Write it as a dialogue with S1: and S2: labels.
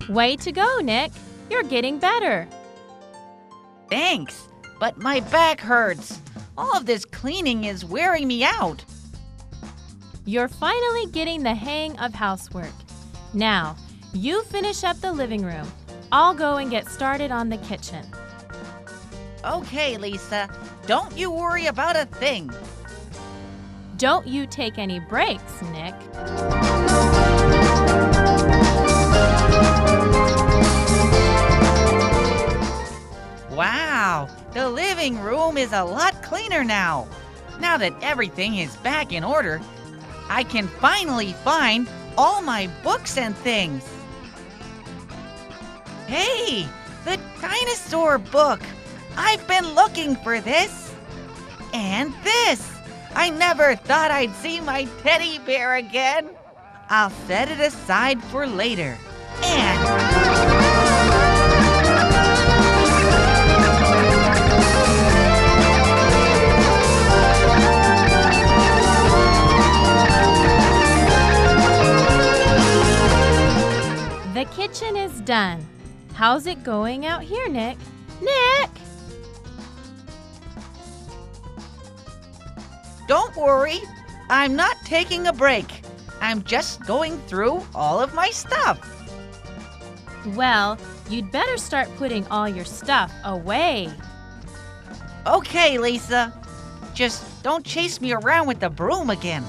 S1: Way to go, Nick. You're getting better.
S2: Thanks, but my back hurts. All of this cleaning is wearing me out.
S1: You're finally getting the hang of housework. Now, you finish up the living room. I'll go and get started on the kitchen.
S2: Okay, Lisa. Don't you worry about a thing.
S1: Don't you take any breaks, Nick.
S2: Wow, the living room is a lot cleaner now. Now that everything is back in order, I can finally find all my books and things. Hey, the dinosaur book. I've been looking for this. And this. I never thought I'd see my teddy bear again. I'll set it aside for later.
S1: The kitchen is done. How's it going out here, Nick? Nick!
S2: Don't worry, I'm not taking a break. I'm just going through all of my stuff.
S1: Well, you'd better start putting all your stuff away.
S2: Okay, Lisa. Just don't chase me around with the broom again.